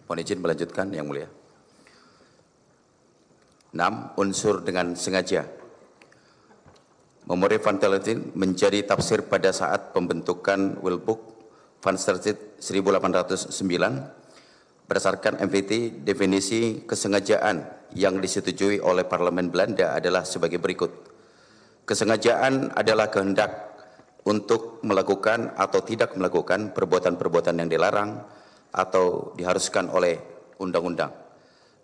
Mohon izin melanjutkan Yang Mulia. 6. Unsur dengan sengaja. Memori van Telletin menjadi tafsir pada saat pembentukan Wilboek van Straat 1809 berdasarkan MVT. Definisi kesengajaan yang disetujui oleh Parlemen Belanda adalah sebagai berikut. Kesengajaan adalah kehendak untuk melakukan atau tidak melakukan perbuatan-perbuatan yang dilarang atau diharuskan oleh undang-undang.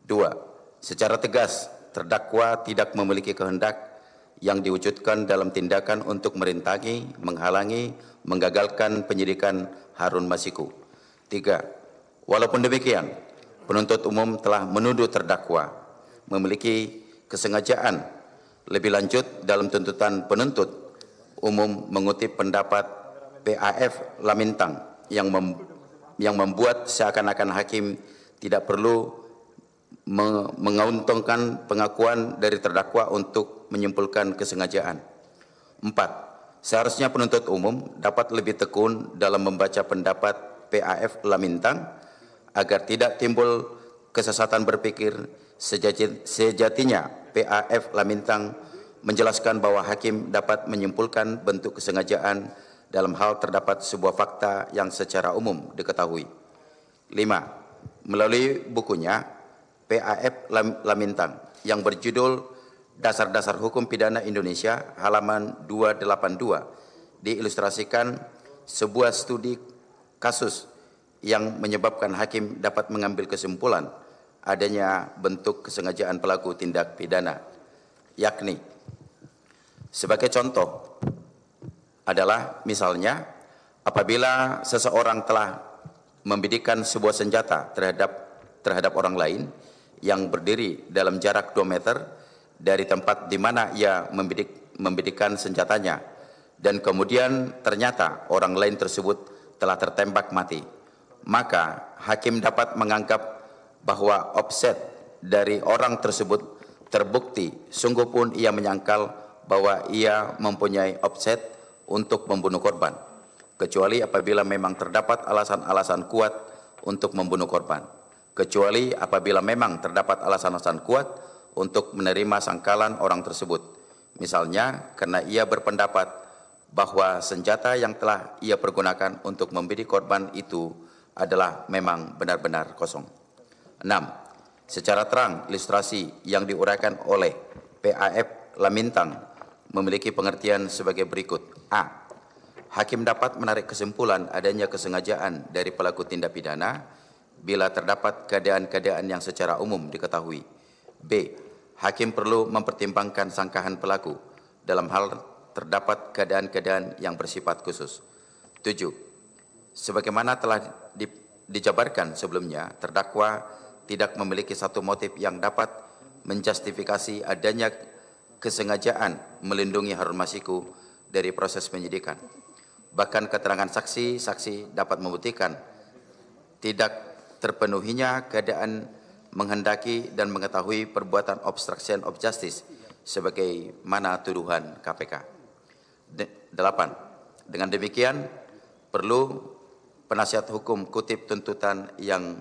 2. Secara tegas, terdakwa tidak memiliki kehendak yang diwujudkan dalam tindakan untuk merintangi, menghalangi, menggagalkan penyidikan Harun Masiku. 3. Walaupun demikian, penuntut umum telah menuduh terdakwa memiliki kesengajaan. Lebih lanjut, dalam tuntutan penuntut umum mengutip pendapat PAF Lamintang yang membuat seakan-akan hakim tidak perlu menguntungkan pengakuan dari terdakwa untuk menyimpulkan kesengajaan. 4. Seharusnya penuntut umum dapat lebih tekun dalam membaca pendapat PAF Lamintang agar tidak timbul kesesatan berpikir. Sejatinya PAF Lamintang menjelaskan bahwa hakim dapat menyimpulkan bentuk kesengajaan dalam hal terdapat sebuah fakta yang secara umum diketahui. 5. Melalui bukunya PAF Lamintang yang berjudul Dasar-Dasar Hukum Pidana Indonesia halaman 282 diilustrasikan sebuah studi kasus yang menyebabkan hakim dapat mengambil kesimpulan adanya bentuk kesengajaan pelaku tindak pidana, yakni sebagai contoh adalah misalnya apabila seseorang telah membidikan sebuah senjata terhadap orang lain yang berdiri dalam jarak 2 meter dari tempat di mana ia membidikkan senjatanya, dan kemudian ternyata orang lain tersebut telah tertembak mati, maka hakim dapat menganggap bahwa offset dari orang tersebut terbukti sungguh pun ia menyangkal bahwa ia mempunyai offset untuk membunuh korban, kecuali apabila memang terdapat alasan-alasan kuat untuk membunuh korban. Kecuali apabila memang terdapat alasan-alasan kuat untuk menerima sangkalan orang tersebut. Misalnya, karena ia berpendapat bahwa senjata yang telah ia pergunakan untuk membidik korban itu adalah memang benar-benar kosong. 6. Secara terang, ilustrasi yang diuraikan oleh PAF Lamintang memiliki pengertian sebagai berikut. A. Hakim dapat menarik kesimpulan adanya kesengajaan dari pelaku tindak pidana bila terdapat keadaan-keadaan yang secara umum diketahui. B. Hakim perlu mempertimbangkan sangkahan pelaku dalam hal terdapat keadaan-keadaan yang bersifat khusus. 7. Sebagaimana telah dijabarkan sebelumnya, terdakwa tidak memiliki satu motif yang dapat menjustifikasi adanya kesengajaan melindungi Harun Masiku dari proses penyidikan. Bahkan keterangan saksi dapat membuktikan tidak terpenuhinya keadaan menghendaki dan mengetahui perbuatan obstruction of justice sebagaimana tuduhan KPK. 8. Dengan demikian, perlu penasihat hukum kutip tuntutan yang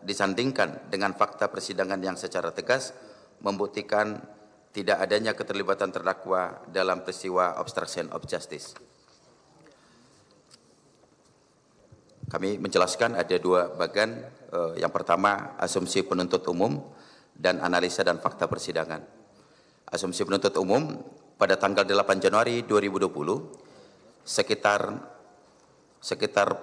disandingkan dengan fakta persidangan yang secara tegas membuktikan tidak adanya keterlibatan terdakwa dalam peristiwa obstruction of justice. Kami menjelaskan ada 2 bagian. Yang pertama, asumsi penuntut umum dan analisa dan fakta persidangan. Asumsi penuntut umum, pada tanggal 8 Januari 2020, sekitar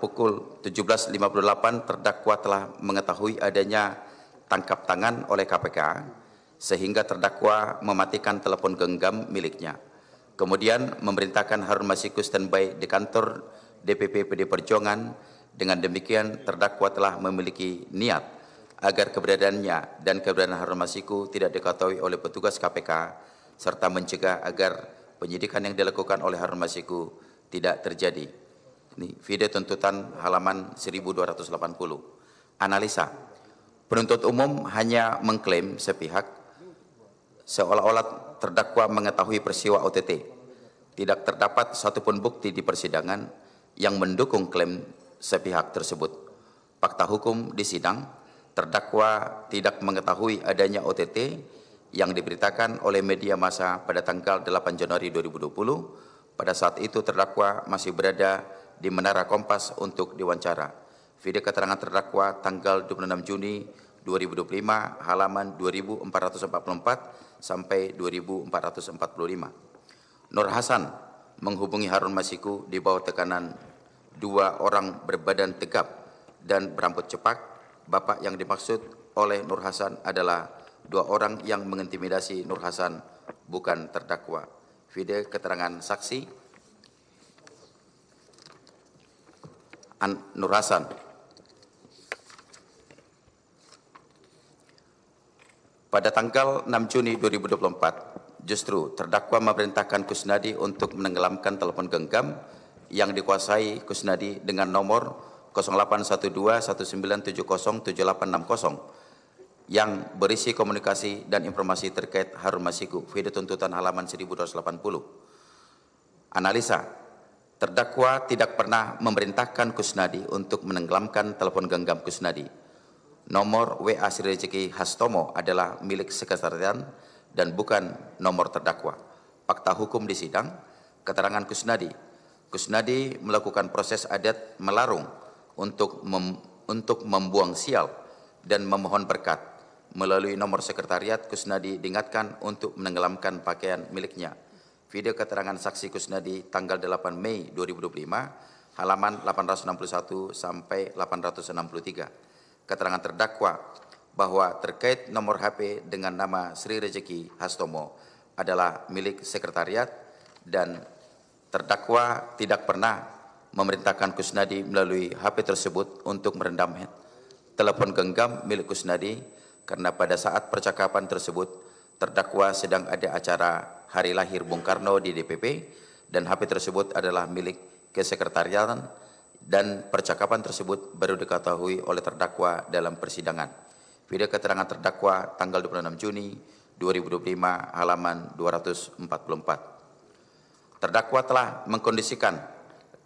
pukul 17.58 terdakwa telah mengetahui adanya tangkap tangan oleh KPK sehingga terdakwa mematikan telepon genggam miliknya. Kemudian memerintahkan Harun Masiku standby di kantor DPP PD Perjuangan. Dengan demikian, terdakwa telah memiliki niat agar keberadaannya dan keberadaan Harun Masiku tidak diketahui oleh petugas KPK, serta mencegah agar penyidikan yang dilakukan oleh Harun Masiku tidak terjadi. Ini video tuntutan halaman 1280. Analisa. Penuntut umum hanya mengklaim sepihak seolah-olah terdakwa mengetahui peristiwa OTT. Tidak terdapat satupun bukti di persidangan yang mendukung klaim sepihak tersebut. Fakta hukum di sidang, terdakwa tidak mengetahui adanya OTT yang diberitakan oleh media massa pada tanggal 8 Januari 2020. Pada saat itu terdakwa masih berada di Menara Kompas untuk diwawancara. Video keterangan terdakwa tanggal 26 Juni 2025, halaman 2444 sampai 2445. Nur Hasan menghubungi Harun Masiku di bawah tekanan dua orang berbadan tegap dan berambut cepak. Bapak yang dimaksud oleh Nur Hasan adalah dua orang yang mengintimidasi Nur Hasan, bukan terdakwa. Video keterangan saksi Nur Hasan. Pada tanggal 6 Juni 2024, justru terdakwa memerintahkan Kusnadi untuk menenggelamkan telepon genggam yang dikuasai Kusnadi dengan nomor 081219707860 yang berisi komunikasi dan informasi terkait Harun Masiku. Video tuntutan halaman 1280. Analisa, terdakwa tidak pernah memerintahkan Kusnadi untuk menenggelamkan telepon genggam Kusnadi. Nomor WA Sri Rezeki Hastomo adalah milik sekretariat dan bukan nomor terdakwa. Fakta hukum di sidang, keterangan Kusnadi. Kusnadi melakukan proses adat melarung untuk membuang sial dan memohon berkat. Melalui nomor sekretariat, Kusnadi diingatkan untuk menenggelamkan pakaian miliknya. Video keterangan saksi Kusnadi tanggal 8 Mei 2025, halaman 861 sampai 863. Keterangan terdakwa bahwa terkait nomor HP dengan nama Sri Rezeki Hastomo adalah milik sekretariat dan terdakwa tidak pernah memerintahkan Kusnadi melalui HP tersebut untuk merendam telepon genggam milik Kusnadi karena pada saat percakapan tersebut terdakwa sedang ada acara hari lahir Bung Karno di DPP dan HP tersebut adalah milik kesekretariatan dan percakapan tersebut baru diketahui oleh terdakwa dalam persidangan. Video keterangan terdakwa tanggal 26 Juni 2025, halaman 244. Terdakwa telah mengkondisikan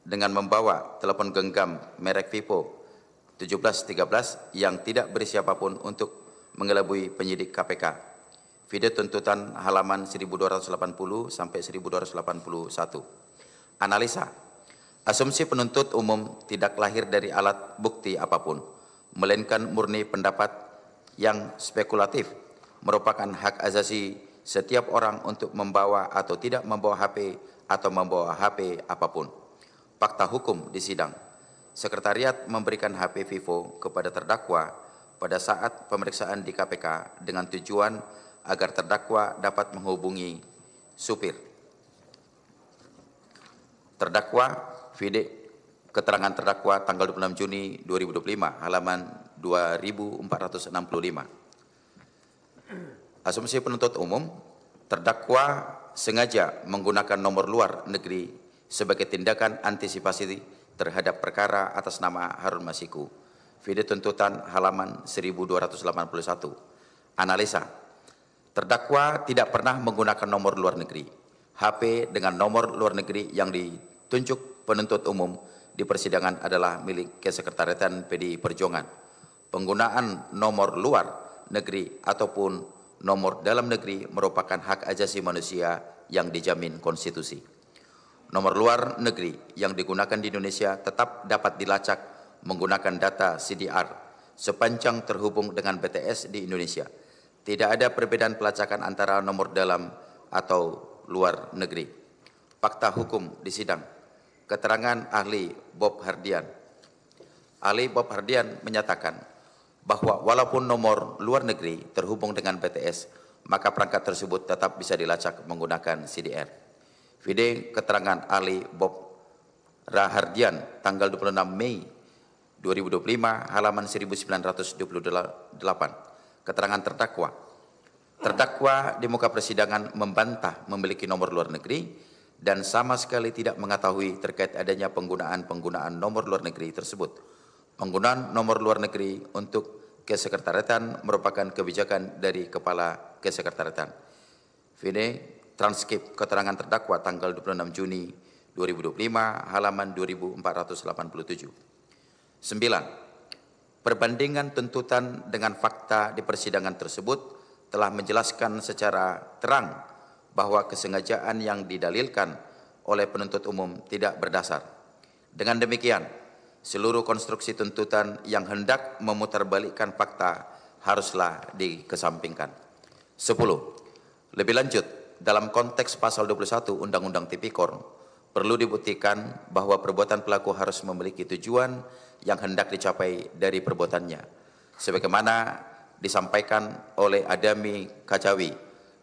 dengan membawa telepon genggam merek Vivo 1713 yang tidak beri siapapun untuk mengelabui penyidik KPK. Video tuntutan halaman 1280 sampai 1281. Analisa, asumsi penuntut umum tidak lahir dari alat bukti apapun, melainkan murni pendapat yang spekulatif, merupakan hak asasi setiap orang untuk membawa atau tidak membawa HP atau membawa HP apapun. Fakta hukum di sidang, sekretariat memberikan HP Vivo kepada terdakwa pada saat pemeriksaan di KPK dengan tujuan agar terdakwa dapat menghubungi supir. Terdakwa, video keterangan terdakwa tanggal 26 Juni 2025, halaman 2465. Asumsi penuntut umum, terdakwa sengaja menggunakan nomor luar negeri sebagai tindakan antisipasi terhadap perkara atas nama Harun Masiku. Video tuntutan halaman 1281. Analisa, terdakwa tidak pernah menggunakan nomor luar negeri. HP dengan nomor luar negeri yang ditunjuk penuntut umum di persidangan adalah milik Kesekretariatan PDI Perjuangan. Penggunaan nomor luar negeri ataupun nomor dalam negeri merupakan hak asasi manusia yang dijamin konstitusi. Nomor luar negeri yang digunakan di Indonesia tetap dapat dilacak menggunakan data CDR sepanjang terhubung dengan BTS di Indonesia. Tidak ada perbedaan pelacakan antara nomor dalam atau luar negeri. Fakta hukum di sidang. Keterangan ahli Bob Hardian. Ahli Bob Hardian menyatakan bahwa walaupun nomor luar negeri terhubung dengan BTS, maka perangkat tersebut tetap bisa dilacak menggunakan CDR. Video keterangan ahli Bob Rahardian tanggal 26 Mei 2025, halaman 1928. Keterangan terdakwa. Terdakwa di muka persidangan membantah memiliki nomor luar negeri dan sama sekali tidak mengetahui terkait adanya penggunaan nomor luar negeri tersebut. Penggunaan nomor luar negeri untuk kesekretariatan merupakan kebijakan dari Kepala Kesekretariatan. Video transkrip keterangan terdakwa tanggal 26 Juni 2025, halaman 2487. 9. perbandingan tuntutan dengan fakta di persidangan tersebut telah menjelaskan secara terang bahwa kesengajaan yang didalilkan oleh penuntut umum tidak berdasar. Dengan demikian, seluruh konstruksi tuntutan yang hendak memutarbalikkan fakta haruslah dikesampingkan. 10. Lebih lanjut, dalam konteks pasal 21 Undang-Undang Tipikor, perlu dibuktikan bahwa perbuatan pelaku harus memiliki tujuan yang hendak dicapai dari perbuatannya, sebagaimana disampaikan oleh Adami Kajawi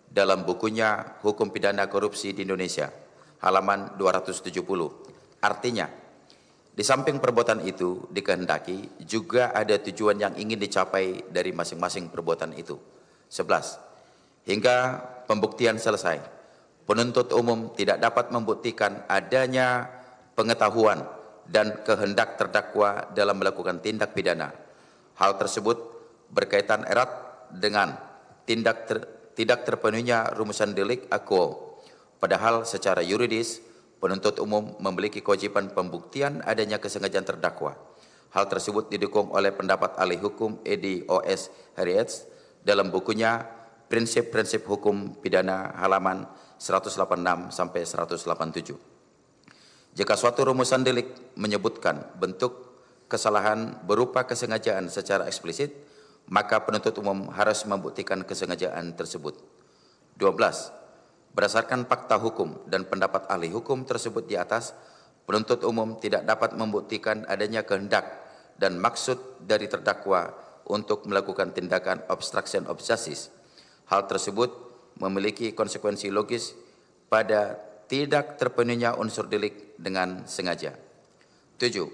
dalam bukunya Hukum Pidana Korupsi di Indonesia, halaman 270. Artinya, di samping perbuatan itu dikehendaki, juga ada tujuan yang ingin dicapai dari masing-masing perbuatan itu. 11. Hingga pembuktian selesai, penuntut umum tidak dapat membuktikan adanya pengetahuan dan kehendak terdakwa dalam melakukan tindak pidana. Hal tersebut berkaitan erat dengan tidak terpenuhnya rumusan delik aquo. Padahal secara yuridis, penuntut umum memiliki kewajiban pembuktian adanya kesengajaan terdakwa. Hal tersebut didukung oleh pendapat ahli hukum Edi O.S. Harriets dalam bukunya Prinsip-Prinsip Hukum Pidana halaman 186 sampai 187. Jika suatu rumusan delik menyebutkan bentuk kesalahan berupa kesengajaan secara eksplisit, maka penuntut umum harus membuktikan kesengajaan tersebut. 12. Berdasarkan fakta hukum dan pendapat ahli hukum tersebut di atas, penuntut umum tidak dapat membuktikan adanya kehendak dan maksud dari terdakwa untuk melakukan tindakan obstruction of justice. Hal tersebut memiliki konsekuensi logis pada tidak terpenuhnya unsur delik dengan sengaja. 7.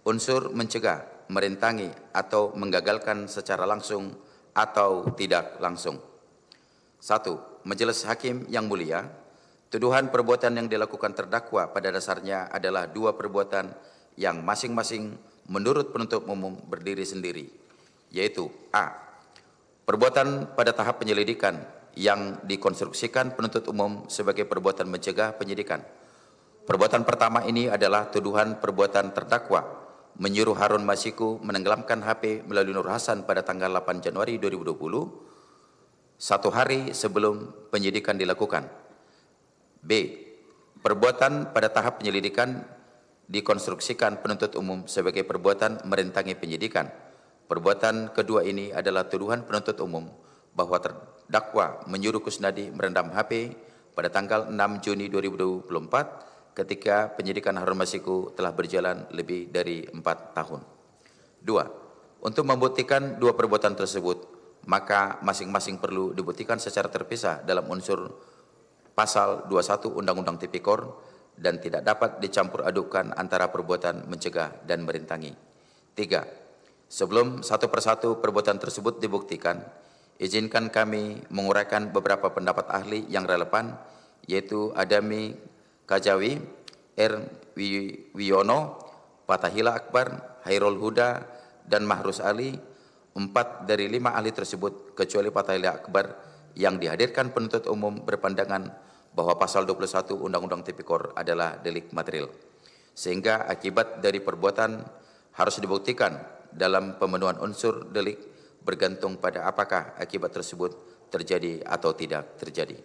Unsur mencegah, merintangi, atau menggagalkan secara langsung atau tidak langsung. 1. Majelis Hakim yang mulia, tuduhan perbuatan yang dilakukan terdakwa pada dasarnya adalah dua perbuatan yang masing-masing menurut penuntut umum berdiri sendiri, yaitu A. Perbuatan pada tahap penyelidikan yang dikonstruksikan penuntut umum sebagai perbuatan mencegah penyidikan. Perbuatan pertama ini adalah tuduhan perbuatan terdakwa menyuruh Harun Masiku menenggelamkan HP melalui Nur Hasan pada tanggal 8 Januari 2020, satu hari sebelum penyidikan dilakukan. B. Perbuatan pada tahap penyelidikan dikonstruksikan penuntut umum sebagai perbuatan merintangi penyidikan. Perbuatan kedua ini adalah tuduhan penuntut umum bahwa terdakwa menyuruh Kusnadi merendam HP pada tanggal 6 Juni 2024 ketika penyidikan Harun Masiku telah berjalan lebih dari 4 tahun. 2. Untuk membuktikan dua perbuatan tersebut, maka masing-masing perlu dibuktikan secara terpisah dalam unsur pasal 21 Undang-Undang Tipikor dan tidak dapat dicampur adukkan antara perbuatan mencegah dan merintangi. 3. Sebelum satu persatu perbuatan tersebut dibuktikan, izinkan kami menguraikan beberapa pendapat ahli yang relevan, yaitu Adami Kajawi, R. Wiono, Fatahila Akbar, Hairul Huda, dan Mahrus Ali. 4 dari 5 ahli tersebut, kecuali Fatahila Akbar, yang dihadirkan penuntut umum berpandangan bahwa pasal 21 Undang-Undang Tipikor adalah delik material, sehingga akibat dari perbuatan harus dibuktikan dalam pemenuhan unsur delik bergantung pada apakah akibat tersebut terjadi atau tidak terjadi.